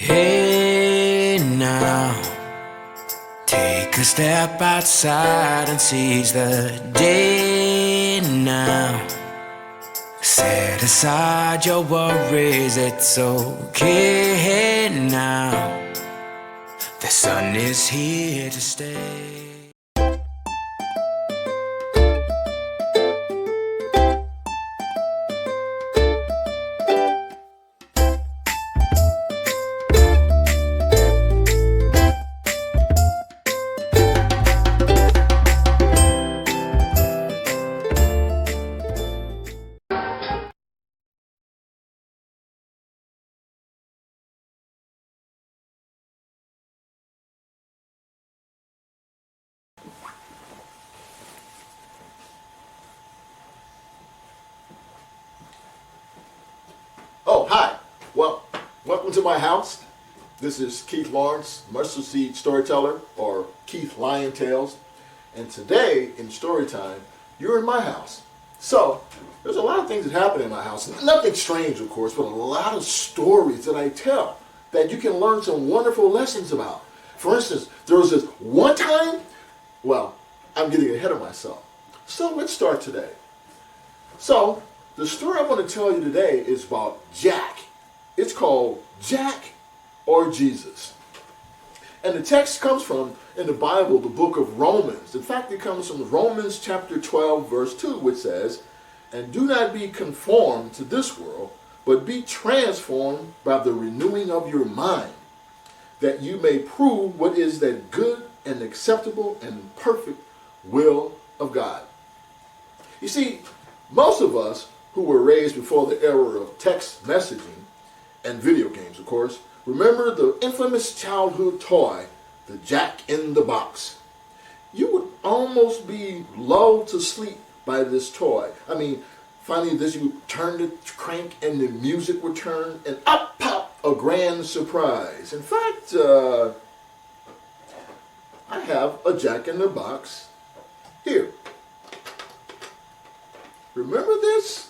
Hey now, take a step outside and seize the day now. Set aside your worries, it's okay now. The sun is here to stay. Oh, hi. Well, welcome to my house. This is Keith Lawrence, Mustard Seed Storyteller, or Keithliontales. And today, in story time, you're in my house. So, there's a lot of things that happen in my house. Nothing strange, of course, but a lot of stories that I tell that you can learn some wonderful lessons about. For instance, there was this one time, well, I'm getting ahead of myself. So, let's start today. So, the story I want to tell you today is about Jack. It's called Jack or Jesus. And the text comes from, in the Bible, the book of Romans. In fact, it comes from Romans chapter 12, verse 2, which says, "And do not be conformed to this world, but be transformed by the renewing of your mind, that you may prove what is that good and acceptable and perfect will of God." You see, most of us who were raised before the era of text messaging and video games, of course, remember the infamous childhood toy, the Jack in the Box. You would almost be lulled to sleep by this toy. I mean, finally this, you turn the crank and the music would turn and up pop a grand surprise. In fact, I have a Jack in the Box here. Remember this?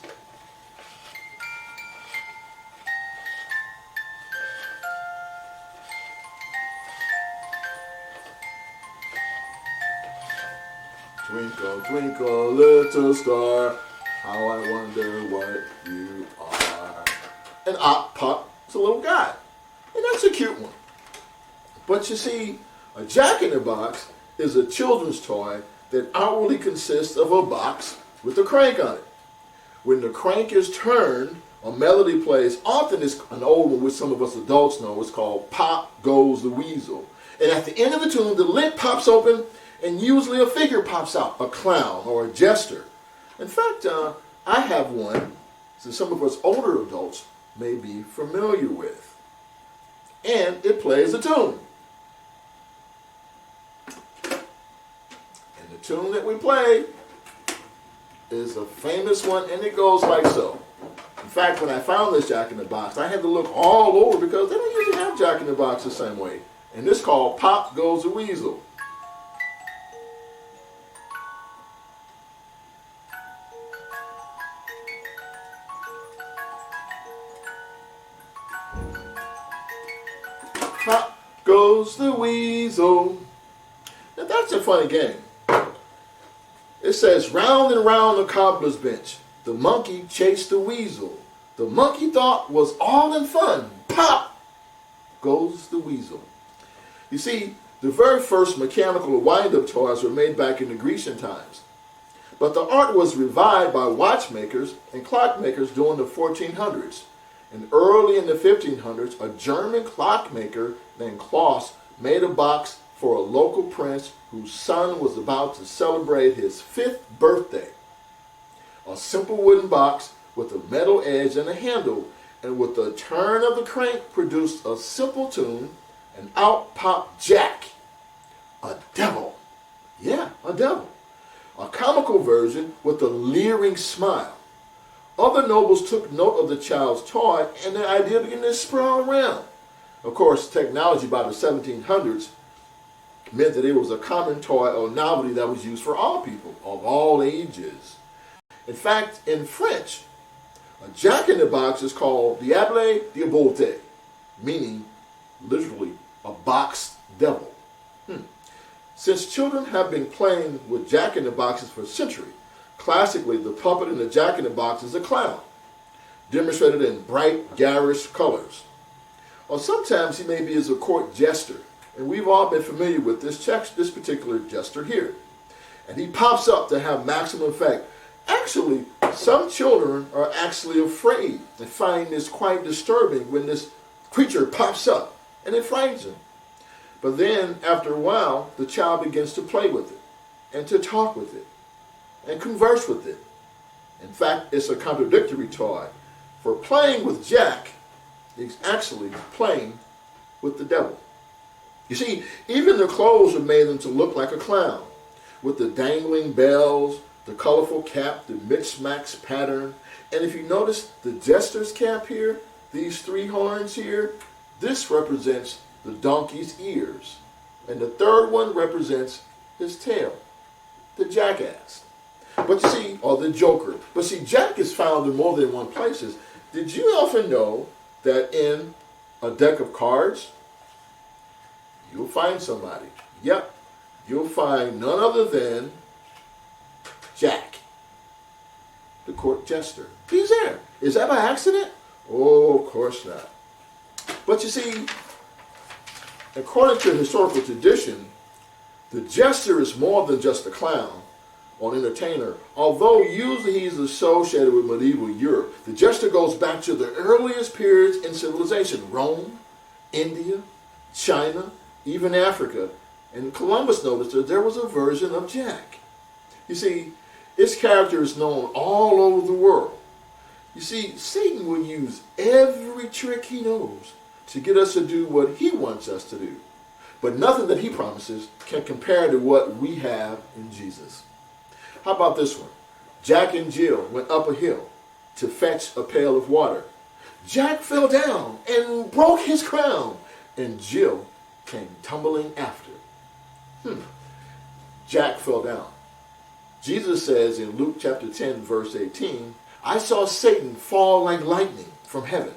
Twinkle, twinkle, little star, how I wonder what you are. And up pop, it's a little guy. And that's a cute one. But you see, a Jack in the Box is a children's toy that outwardly consists of a box with a crank on it. When the crank is turned, a melody plays. Often it's an old one which some of us adults know. It's called Pop Goes the Weasel. And at the end of the tune, the lid pops open and usually a figure pops out, a clown or a jester. In fact, I have one that some of us older adults may be familiar with. And it plays a tune. And the tune that we play is a famous one, and it goes like so. In fact, when I found this Jack in the Box, I had to look all over because they don't usually have Jack in the Box the same way. And this is called Pop Goes the Weasel. Pop goes the weasel. Now that's a funny game. It says, round and round the cobbler's bench, the monkey chased the weasel. The monkey thought was all in fun. Pop goes the weasel. You see, the very first mechanical wind-up toys were made back in the Grecian times. But the art was revived by watchmakers and clockmakers during the 1400s. And early in the 1500s, a German clockmaker named Klaus made a box for a local prince whose son was about to celebrate his 5th birthday. A simple wooden box with a metal edge and a handle, and with the turn of the crank produced a simple tune, and out popped Jack, a devil. Yeah, a devil. A comical version with a leering smile. Other nobles took note of the child's toy, and the idea began to sprawl around. Of course, technology by the 1700s meant that it was a common toy or novelty that was used for all people of all ages. In fact, in French, a Jack in the Box is called Diable Diabolte, meaning literally a box devil. Since children have been playing with jack-in-the-boxes for centuries, classically the puppet in the jack-in-the-box is a clown, demonstrated in bright, garish colors. Or sometimes he may be as a court jester, and we've all been familiar with this particular jester here. And he pops up to have maximum effect. Actually, some children are actually afraid and find this quite disturbing when this creature pops up, and it frightens them. But then, after a while, the child begins to play with it, and to talk with it, and converse with it. In fact, it's a contradictory toy. For playing with Jack is actually playing with the devil. You see, even the clothes are made them to look like a clown, with the dangling bells, the colorful cap, the mix-max pattern. And if you notice the jester's cap here, these three horns here, this represents the donkey's ears. And the third one represents his tail, the jackass. But you see, or the joker. But see, Jack is found in more than one places. Did you often know that in a deck of cards, you'll find somebody? Yep, you'll find none other than Jack, the court jester. He's there. Is that by accident? Oh, of course not. But you see, according to historical tradition, the jester is more than just a clown or an entertainer. Although usually he's associated with medieval Europe, the jester goes back to the earliest periods in civilization: Rome, India, China, even Africa. And Columbus noticed that there was a version of Jack. You see, his character is known all over the world. You see, Satan will use every trick he knows to get us to do what he wants us to do. But nothing that he promises can compare to what we have in Jesus. How about this one? Jack and Jill went up a hill to fetch a pail of water. Jack fell down and broke his crown, and Jill came tumbling after. Jack fell down. Jesus says in Luke chapter 10, verse 18, I saw Satan fall like lightning from heaven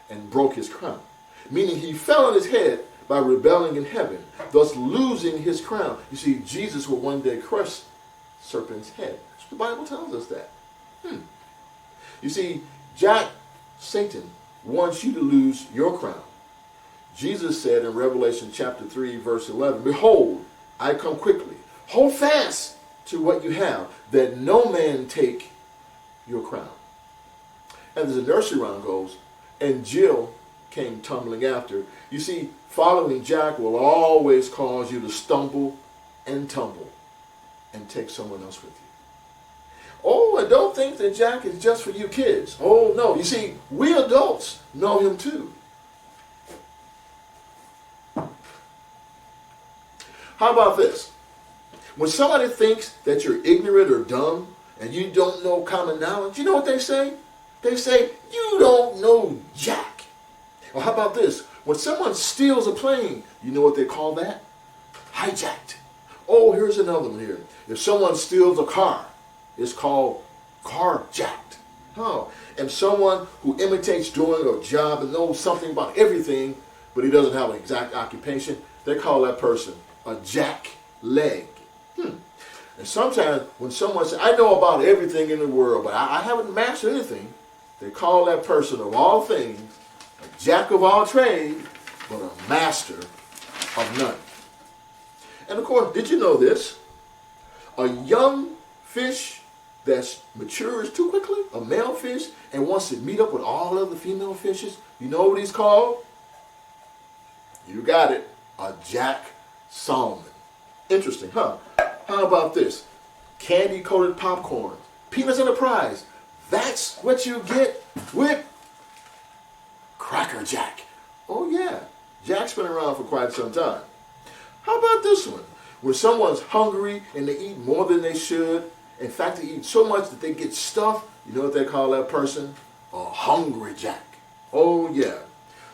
and broke his crown. Meaning he fell on his head by rebelling in heaven, thus losing his crown. You see, Jesus will one day crush serpent's head. The Bible tells us that. You see, Jack, Satan, wants you to lose your crown. Jesus said in Revelation chapter 3, verse 11, Behold, I come quickly. Hold fast to what you have, that no man take your crown. And as the nursery rhyme goes, and Jill came tumbling after. You see, following Jack will always cause you to stumble and tumble and take someone else with you. Oh, and don't think that Jack is just for you kids. Oh, no. You see, we adults know him too. How about this? When somebody thinks that you're ignorant or dumb and you don't know common knowledge, you know what they say? They say, you don't know Jack. Or how about this? When someone steals a plane, you know what they call that? Hijacked. Oh, here's another one here. If someone steals a car, it's called carjacked. Oh, and someone who imitates doing a job and knows something about everything, but he doesn't have an exact occupation, they call that person a jack leg. And sometimes when someone says, I know about everything in the world, but I haven't mastered anything, they call that person of all things a jack of all trades, but a master of none. And of course, did you know this? A young fish that matures too quickly, a male fish, and wants to meet up with all other female fishes, you know what he's called? You got it, a jack salmon. Interesting, huh? How about this? Candy-coated popcorn, peanuts and a prize. That's what you get with Cracker Jack. Oh yeah, Jack's been around for quite some time. How about this one? When someone's hungry and they eat more than they should, in fact they eat so much that they get stuffed, you know what they call that person? A Hungry Jack. Oh yeah.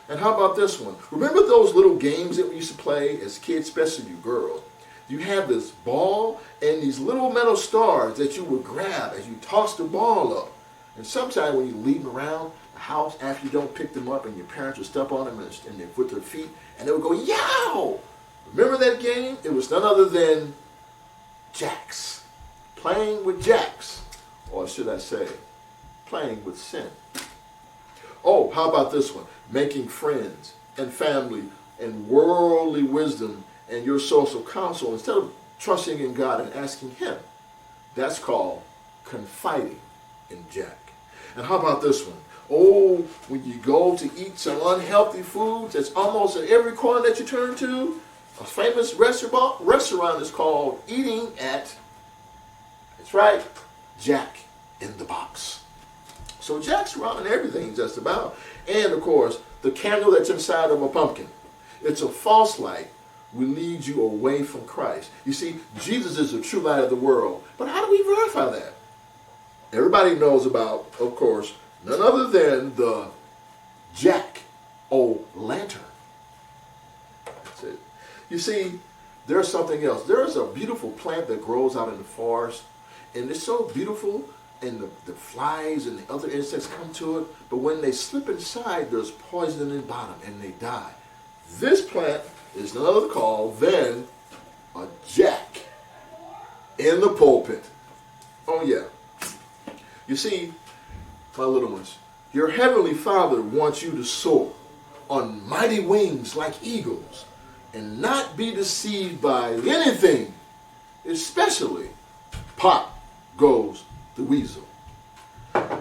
And how about this one? Remember those little games that we used to play as kids, especially you girls? You had this ball and these little metal stars that you would grab as you tossed the ball up. And sometimes when you leave them around the house after you don't pick them up and your parents will step on them and they put their feet and they would go, yow! Remember that game? It was none other than jacks. Playing with jacks. Or should I say, playing with sin. Oh, how about this one? Making friends and family and worldly wisdom and your social counsel instead of trusting in God and asking Him. That's called confiding in Jack. And how about this one? Oh, when you go to eat some unhealthy foods that's almost at every corner that you turn to, a famous restaurant is called Eating at, that's right, Jack in the Box. So Jack's around everything just about. And of course, the candle that's inside of a pumpkin. It's a false light will lead you away from Christ. You see, Jesus is the true light of the world. But how do we verify that? Everybody knows about, of course, none other than the jack-o'-lantern. That's it. You see, there's something else. There is a beautiful plant that grows out in the forest, and it's so beautiful, and the flies and the other insects come to it, but when they slip inside, there's poison in the bottom, and they die. This plant is none other called than a jack in the pulpit. Oh yeah. You see, my little ones, your heavenly Father wants you to soar on mighty wings like eagles and not be deceived by anything, especially pop goes the weasel.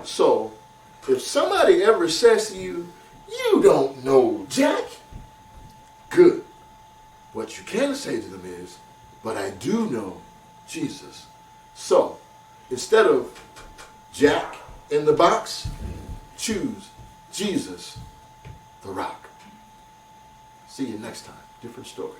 So, if somebody ever says to you, you don't know Jack, good. What you can say to them is, but I do know Jesus. So, instead of Jack in the box, choose Jesus, the rock. See you next time. Different story.